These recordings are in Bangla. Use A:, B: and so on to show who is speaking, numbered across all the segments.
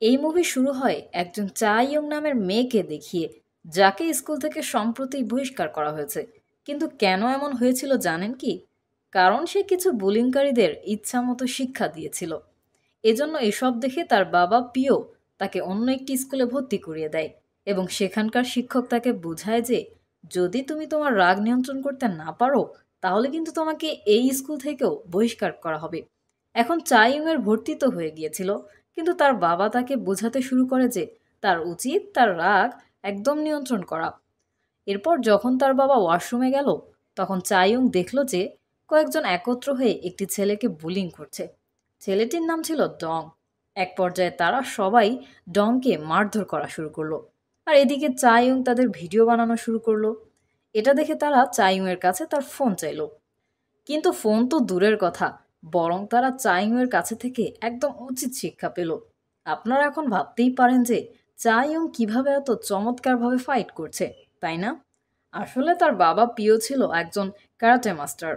A: এই মুভি শুরু হয় একজন চা ইয়ং নামের মেয়েকে দেখিয়ে, যাকে স্কুল থেকে সম্প্রতি বহিষ্কার করা হয়েছে। কিন্তু কেন এমন হয়েছিল জানেন কি? কারণ সে কিছু বুলিংকারীদের ইচ্ছামতো শিক্ষা দিয়েছিল। এজন্য এসব দেখে তার বাবা পিও তাকে অন্য একটি স্কুলে ভর্তি করিয়ে দেয়, এবং সেখানকার শিক্ষক তাকে বোঝায় যে যদি তুমি তোমার রাগ নিয়ন্ত্রণ করতে না পারো, তাহলে কিন্তু তোমাকে এই স্কুল থেকেও বহিষ্কার করা হবে। এখন চাইয়ুংয়ের ভর্তি তো হয়ে গিয়েছিল, কিন্তু তার বাবা তাকে বোঝাতে শুরু করে যে তার উচিত তার রাগ একদম নিয়ন্ত্রণ করা। এরপর যখন তার বাবা ওয়াশরুমে গেল, তখন চাইয়ুং দেখল যে কয়েকজন একত্র হয়ে একটি ছেলেকে বুলিং করছে। ছেলেটির নাম ছিল ডং। এক পর্যায়ে তারা সবাই ডংকে মারধর করা শুরু করলো। আর এদিকে চাইয়ুং তাদের ভিডিও বানানো শুরু করলো। এটা দেখে তারা চাইয়ুংয়ের কাছে তার ফোন চাইলো। কিন্তু ফোন তো দূরের কথা, বরং তারা চাইয়ুংয়ের কাছে থেকে একদম উচিত শিক্ষা পেল। আপনারা এখন ভাবতেই পারেন যে চাইয়ুং কিভাবে এত চমৎকারভাবে ফাইট করছে, তাই না? আসলে তার বাবা পিও ছিল একজন ক্যারাটে মাস্টার।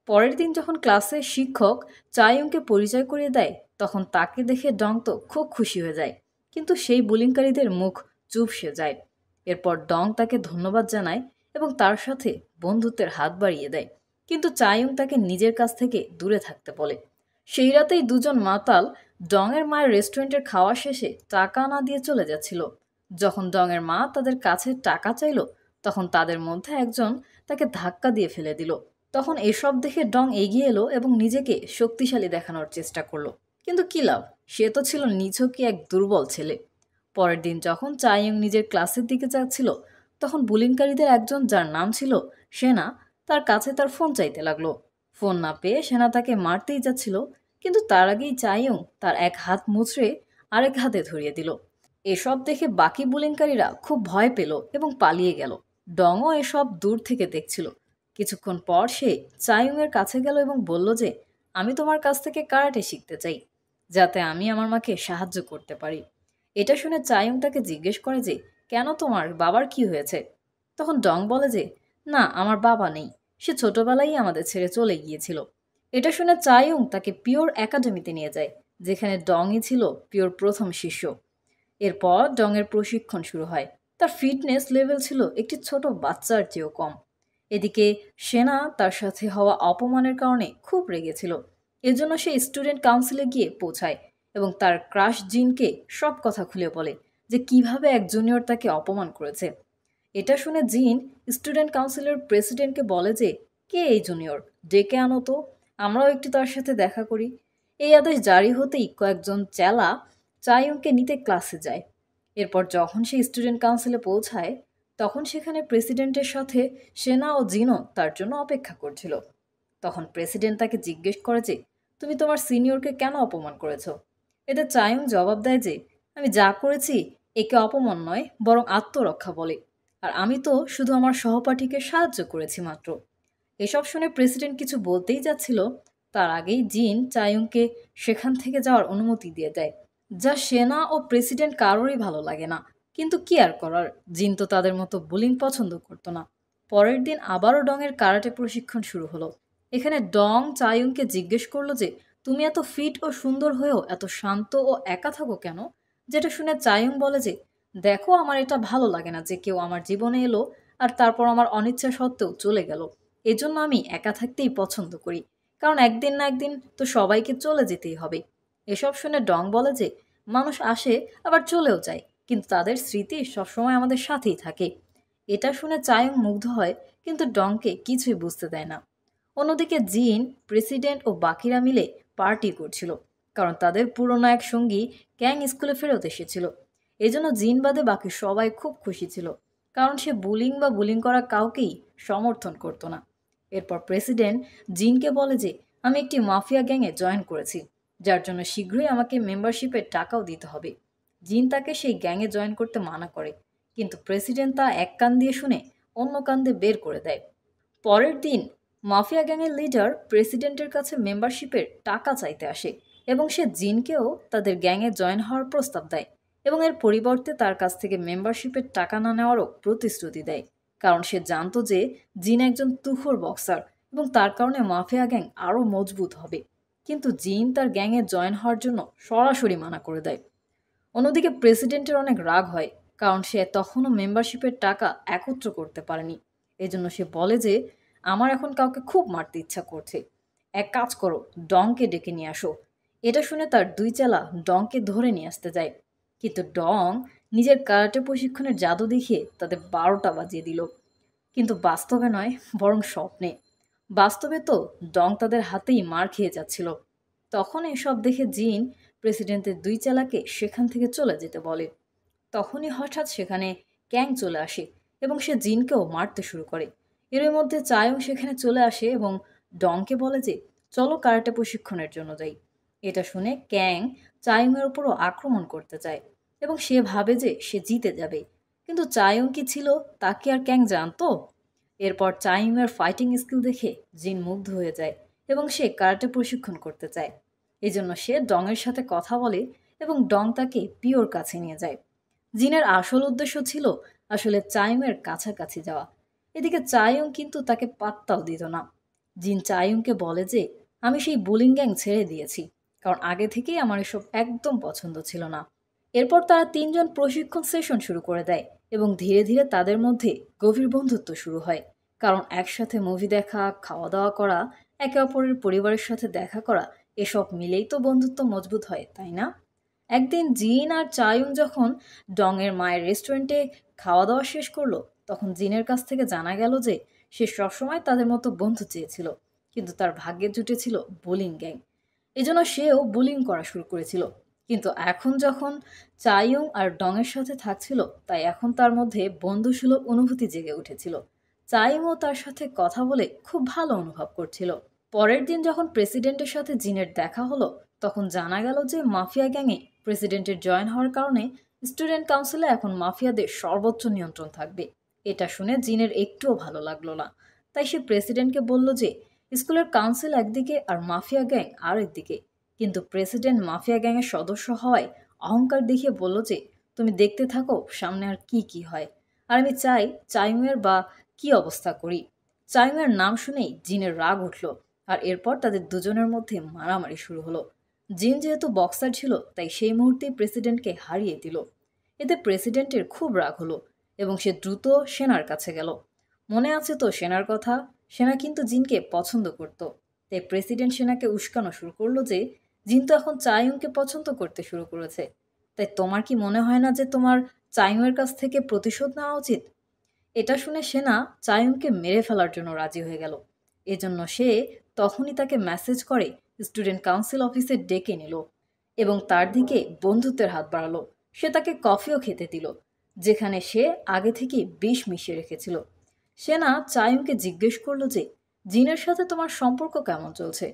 A: পরের দিন যখন ক্লাসে শিক্ষক চাইয়ুংকে পরিচয় করিয়ে দেয়, তখন তাকে দেখে ডং তো খুব খুশি হয়ে যায়। কিন্তু সেই বুলিংকারীদের মুখ চুপসে যায়। এরপর ডং তাকে ধন্যবাদ জানায় এবং তার সাথে বন্ধুত্বের হাত বাড়িয়ে দেয়। কিন্তু চাইয়ুং তাকে নিজের কাছ থেকে দূরে থাকতে বলে। সেই রাতেই দুজন মাতাল ডংয়ের মায়ের রেস্টুরেন্টের খাওয়া শেষে টাকা না দিয়ে চলে যাচ্ছিল। যখন ডংয়ের মা তাদের কাছে টাকা চাইল, তখন তাদের মধ্যে একজন তাকে ধাক্কা দিয়ে ফেলে দিল। তখন এসব দেখে ডং এগিয়ে এলো এবং নিজেকে শক্তিশালী দেখানোর চেষ্টা করলো। কিন্তু কি লাভ, সে তো ছিল নিছকই এক দুর্বল ছেলে। পরের দিন যখন চাইয়ং নিজের ক্লাসের দিকে যাচ্ছিল, তখন বুলিংকারীদের একজন, যার নাম ছিল সেনা, তার কাছে তার ফোন চাইতে লাগলো। ফোন না পেয়ে সেনা তাকে মারতেই যাচ্ছিল, কিন্তু তার আগেই চাইয়ং তার এক হাত মুচড়ে আরেক হাতে ধরিয়ে দিল। এসব দেখে বাকি বুলিংকারীরা খুব ভয় পেল এবং পালিয়ে গেল। ডংও এসব দূর থেকে দেখছিল। কিছুক্ষণ পর সে চাইয়ুংয়ের কাছে গেল এবং বলল যে আমি তোমার কাছ থেকে কারাটে শিখতে চাই, যাতে আমি আমার মাকে সাহায্য করতে পারি। এটা শুনে চাইয়ুং তাকে জিজ্ঞেস করে যে কেন, তোমার বাবার কি হয়েছে? তখন ডং বলে যে না, আমার বাবা নেই, সে ছোটবেলায় আমাদের ছেড়ে চলে গিয়েছিল। এটা শুনে চাইয়ুং তাকে পিওর একাডেমিতে নিয়ে যায়, যেখানে ডংই ছিল পিওর প্রথম শিষ্য। এরপর ডংয়ের প্রশিক্ষণ শুরু হয়। তার ফিটনেস লেভেল ছিল একটি ছোট বাচ্চার চেয়েও কম। এদিকে সেনা তার সাথে হওয়া অপমানের কারণে খুব রেগেছিল। এজন্য সে স্টুডেন্ট কাউন্সিলে গিয়ে পৌঁছায় এবং তার ক্রাশ জিনকে সব কথা খুলে বলে যে কিভাবে এক জুনিয়র তাকে অপমান করেছে। এটা শুনে জিন স্টুডেন্ট কাউন্সিলের প্রেসিডেন্টকে বলে যে কে এই জুনিয়র, ডেকে আনো তো, আমরাও একটু তার সাথে দেখা করি। এই আদেশ জারি হতেই কয়েকজন চেলা চাইয়ুংকে নিতে ক্লাসে যায়। এরপর যখন সে স্টুডেন্ট কাউন্সিলে পৌঁছায়, তখন সেখানে প্রেসিডেন্টের সাথে সেনা ও জিনও তার জন্য অপেক্ষা করছিল। তখন প্রেসিডেন্ট তাকে জিজ্ঞেস করে যে তুমি তোমার সিনিয়রকে কেন অপমান করেছো? এতে চায়ং জবাব দেয় যে আমি যা করেছি একে অপমান নয়, বরং আত্মরক্ষা বলে। আর আমি তো শুধু আমার সহপাঠীকে সাহায্য করেছি মাত্র। এসব শুনে প্রেসিডেন্ট কিছু বলতেই যাচ্ছিল, তার আগেই জিন চায়ংকে সেখান থেকে যাওয়ার অনুমতি দিয়ে দেয়, যা সেনা ও প্রেসিডেন্ট কারোরই ভালো লাগে না। কিন্তু কি আর করার, জিন তো তাদের মতো বুলিং পছন্দ করতো না। পরের দিন আবারও ডংয়ের কারাটে প্রশিক্ষণ শুরু হলো। এখানে ডং চায়ুংকে জিজ্ঞেস করলো যে তুমি এত ফিট ও সুন্দর হয়েও এত শান্ত ও একা থাকো কেন? যেটা শুনে চায়ুং বলে যে দেখো, আমার এটা ভালো লাগে না যে কেউ আমার জীবনে এলো আর তারপর আমার অনিচ্ছা সত্ত্বেও চলে গেল। এজন্য আমি একা থাকতেই পছন্দ করি, কারণ একদিন না একদিন তো সবাইকে চলে যেতেই হবে। এসব শুনে ডং বলে যে মানুষ আসে আবার চলেও যায়, কিন্তু তাদের স্মৃতি সবসময় আমাদের সাথেই থাকে। এটা শুনে চায়ং মুগ্ধ হয়, কিন্তু ডংকে কিছুই বুঝতে দেয় না। অন্যদিকে জিন, প্রেসিডেন্ট ও বাকিরা মিলে পার্টি করছিল, কারণ তাদের পুরনো এক সঙ্গী ক্যাং স্কুলে ফেরত এসেছিল। এজন্য জিন বাদে বাকি সবাই খুব খুশি ছিল, কারণ সে বুলিং করা কাউকেই সমর্থন করতো না। এরপর প্রেসিডেন্ট জিনকে বলে যে আমি একটি মাফিয়া গ্যাংয়ে জয়েন করেছি, যার জন্য শীঘ্রই আমাকে মেম্বারশিপের টাকাও দিতে হবে। জিন তাকে সেই গ্যাংয়ে জয়েন করতে মানা করে, কিন্তু প্রেসিডেন্ট তা এক কান দিয়ে শুনে অন্য কান দিয়ে বের করে দেয়। পরের দিন মাফিয়া গ্যাংয়ের লিডার প্রেসিডেন্টের কাছে মেম্বারশিপের টাকা চাইতে আসে এবং সে জিনকেও তাদের গ্যাংয়ে জয়েন হওয়ার প্রস্তাব দেয় এবং এর পরিবর্তে তার কাছ থেকে মেম্বারশিপের টাকা না নেওয়ারও প্রতিশ্রুতি দেয়, কারণ সে জানতো যে জিন একজন তুখোড় বক্সার এবং তার কারণে মাফিয়া গ্যাং আরও মজবুত হবে। কিন্তু জিন তার গ্যাংয়ে জয়েন হওয়ার জন্য সরাসরি মানা করে দেয়। অন্যদিকে প্রেসিডেন্টের অনেক রাগ হয়, কারণ সে তখনও মেম্বারশিপের টাকা একত্র করতে পারেনি। এজন্য সে বলে যে আমার এখন কাউকে খুব মারতে ইচ্ছা করছে, এক কাজ করো, ডংকে ডেকে নিয়ে আসো। এটা শুনে তার দুই চেলা ডংকে ধরে নিয়ে আসতে যায়, কিন্তু ডং নিজের কারাটে প্রশিক্ষণের জাদু দেখিয়ে তাদের 12টা বাজিয়ে দিল। কিন্তু বাস্তবে নয়, বরং স্বপ্নে। বাস্তবে তো ডং তাদের হাতেই মার খেয়ে যাচ্ছিল। তখন এসব দেখে জিন প্রেসিডেন্টের দুই চেলাকে সেখান থেকে চলে যেতে বলে। তখনই হঠাৎ সেখানে ক্যাং চলে আসে এবং সে জিনকেও মারতে শুরু করে। এর মধ্যে চায়ং সেখানে চলে আসে এবং ডংকে বলে যে চলো কারাটে প্রশিক্ষণের জন্য যাই। এটা শুনে ক্যাং চায়ংয়ের উপরও আক্রমণ করতে চায় এবং সে ভাবে যে সে জিতে যাবে। কিন্তু চায়ং কি ছিল তা কি আর ক্যাং জানতো? এরপর চায়ংয়ের ফাইটিং স্কিল দেখে জিন মুগ্ধ হয়ে যায় এবং সে কারাটে প্রশিক্ষণ করতে চায়। এজন্য সে ডংয়ের সাথে কথা বলে এবং ডং তাকে পিওর কাছে নিয়ে যায়। জিনের আসল উদ্দেশ্য ছিল আসলে চায়ুংয়ের কাছাকাছি যাওয়া। এদিকে চায়ুং কিন্তু তাকে পাত্তাও দিত না। জিন চায়ুংকে বলে যে আমি সেই বুলিং গ্যাং ছেড়ে দিয়েছি, কারণ আগে থেকেই আমার এসব একদম পছন্দ ছিল না। এরপর তারা তিনজন প্রশিক্ষণ সেশন শুরু করে দেয় এবং ধীরে ধীরে তাদের মধ্যে গভীর বন্ধুত্ব শুরু হয়। কারণ একসাথে মুভি দেখা, খাওয়া দাওয়া করা, একে অপরের পরিবারের সাথে দেখা করা, এসব মিলেই তো বন্ধুত্ব মজবুত হয়, তাই না? একদিন জিন আর চায়ুং যখন ডংয়ের মায়ের রেস্টুরেন্টে খাওয়া দাওয়া শেষ করলো, তখন জিনের কাছ থেকে জানা গেল যে সে সবসময় তাদের মতো বন্ধু চেয়েছিল, কিন্তু তার ভাগ্যে জুটেছিল বুলিং গ্যাং। এজন্য সেও বুলিং করা শুরু করেছিল। কিন্তু এখন যখন চায়ুং আর ডংয়ের সাথে থাকছিল, তাই এখন তার মধ্যে বন্ধুসুলভ অনুভূতি জেগে উঠেছিল। চায়ুংও তার সাথে কথা বলে খুব ভালো অনুভব করছিল। পরের দিন যখন প্রেসিডেন্টের সাথে জিনের দেখা হলো, তখন জানা গেল যে মাফিয়া গ্যাংয়ে প্রেসিডেন্টের জয়েন হওয়ার কারণে স্টুডেন্ট কাউন্সিলে এখন মাফিয়াদের সর্বোচ্চ নিয়ন্ত্রণ থাকবে। এটা শুনে জিনের একটুও ভালো লাগলো না। তাই সে প্রেসিডেন্টকে বলল যে স্কুলের কাউন্সিল একদিকে আর মাফিয়া গ্যাং আরেকদিকে। কিন্তু প্রেসিডেন্ট মাফিয়া গ্যাংয়ের সদস্য হওয়ায় অহংকার দেখিয়ে বলল যে তুমি দেখতে থাকো সামনে আর কি কি হয়, আর আমি চাই চাইমের বা কি অবস্থা করি। চাইমের নাম শুনেই জিনের রাগ উঠল, আর এরপর তাদের দুজনের মধ্যে মারামারি শুরু হলো। জিন যেহেতু বক্সার ছিল, তাই সেই মুহূর্তেই প্রেসিডেন্টকে হারিয়ে দিল। এতে প্রেসিডেন্টের খুব রাগ হলো এবং সে দ্রুত সেনার কাছে গেল। মনে আছে তো সেনার কথা? সেনা কিন্তু জিনকে পছন্দ করত। তাই প্রেসিডেন্ট সেনাকে উস্কানো শুরু করলো যে জিন তো এখন চায়ুংকে পছন্দ করতে শুরু করেছে। তাই তোমার কি মনে হয় না যে তোমার চায়ুংয়ের কাছ থেকে প্রতিশোধ নেওয়া উচিত? এটা শুনে সেনা চায়ুংকে মেরে ফেলার জন্য রাজি হয়ে গেল। এজন্য সে তখনই তাকে মেসেজ করে স্টুডেন্ট কাউন্সিল অফিসে ডেকে নিল এবং তার দিকে বন্ধুত্বের হাত বাড়ালো। সে তাকে কফিও খেতে দিল, যেখানে সে আগে থেকে বিষ মিশিয়ে রেখেছিল। সেনা চায়ুংকে জিজ্ঞেস করলো যে জিনের সাথে তোমার সম্পর্ক কেমন চলছে।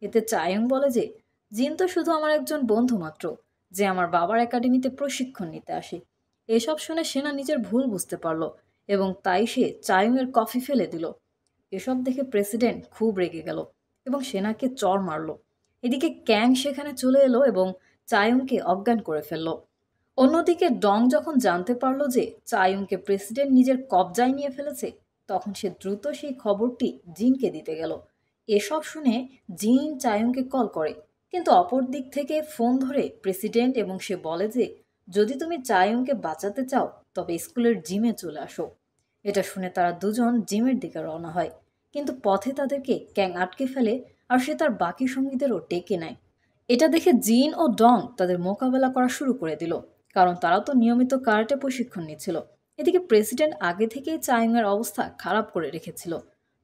A: এতে চায়ুং বলে যে জিন তো শুধু আমার একজন বন্ধু মাত্র, যে আমার বাবার একাডেমিতে প্রশিক্ষণ নিতে আসে। এসব শুনে সেনা নিজের ভুল বুঝতে পারল এবং তাই সে চায়ুংয়ের কফি ফেলে দিল। এসব দেখে প্রেসিডেন্ট খুব রেগে গেল এবং সেনাকে চড় মারল। এদিকে ক্যাং সেখানে চলে এলো এবং চায়ুংকে অজ্ঞান করে ফেলল। অন্যদিকে ডং যখন জানতে পারল যে চায়ুংকে প্রেসিডেন্ট নিজের কবজায় নিয়ে ফেলেছে, তখন সে দ্রুত সেই খবরটি জিনকে দিতে গেল। এসব শুনে জিন চায়ুংকে কল করে, কিন্তু অপর দিক থেকে ফোন ধরে প্রেসিডেন্ট এবং সে বলে যে যদি তুমি চায়ুংকে বাঁচাতে চাও তবে স্কুলের জিমে চলে আসো। এটা শুনে তারা দুজন জিমের দিকে রওনা হয়, কিন্তু পথে তাদেরকে ক্যাং আটকে ফেলে আর সে তার বাকি সঙ্গীদেরও ডেকে নেয়। এটা দেখে জিন ও ডং তাদের মোকাবেলা করা শুরু করে দিল, কারণ তারা তো নিয়মিত কারাটে প্রশিক্ষণ নিচ্ছিল। এদিকে প্রেসিডেন্ট আগে থেকেই চায়ুংয়ের অবস্থা খারাপ করে রেখেছিল।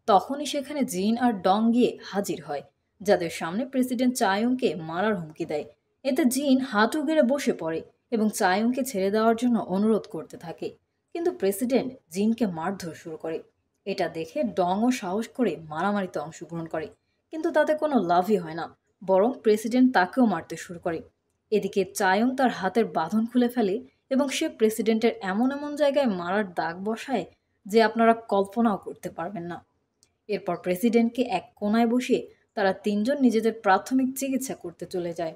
A: তখনই সেখানে জিন আর ডং গিয়ে হাজির হয়, যাদের সামনে প্রেসিডেন্ট চায়ুংকে মারার হুমকি দেয়। এতে জিন হাঁটু গেড়ে বসে পড়ে এবং চায়ুংকে ছেড়ে দেওয়ার জন্য অনুরোধ করতে থাকে, কিন্তু প্রেসিডেন্ট জিনকে মারধর শুরু করে। এটা দেখে ডংও সাহস করে মারামারিতে অংশগ্রহণ করে, কিন্তু তাতে কোনো লাভই হয় না, বরং প্রেসিডেন্ট তাকেও মারতে শুরু করে। এদিকে চায়ং তার হাতের বাঁধন খুলে ফেলে এবং সে প্রেসিডেন্টের এমন এমন জায়গায় মারার দাগ বসায় যে আপনারা কল্পনাও করতে পারবেন না। এরপর প্রেসিডেন্টকে এক কোনায় বসিয়ে তারা তিনজন নিজেদের প্রাথমিক চিকিৎসা করতে চলে যায়।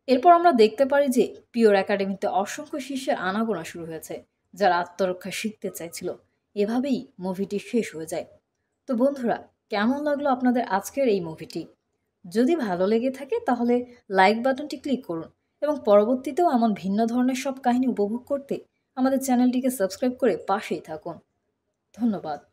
A: এরপর আমরা দেখতে পারি যে পিওর একাডেমিতে অসংখ্য শিষ্যের আনাগোনা শুরু হয়েছে, যারা আত্মরক্ষা শিখতে চাইছিল। এভাবেই মুভিটি শেষ হয়ে যায়। তো বন্ধুরা, কেমন লাগলো আপনাদের আজকের এই মুভিটি? যদি ভালো লেগে থাকে তাহলে লাইক বাটনটি ক্লিক করুন এবং পরবর্তীতেও এমন ভিন্ন ধরনের সব কাহিনী উপভোগ করতে আমাদের চ্যানেলটিকে সাবস্ক্রাইব করে পাশেই থাকুন। ধন্যবাদ।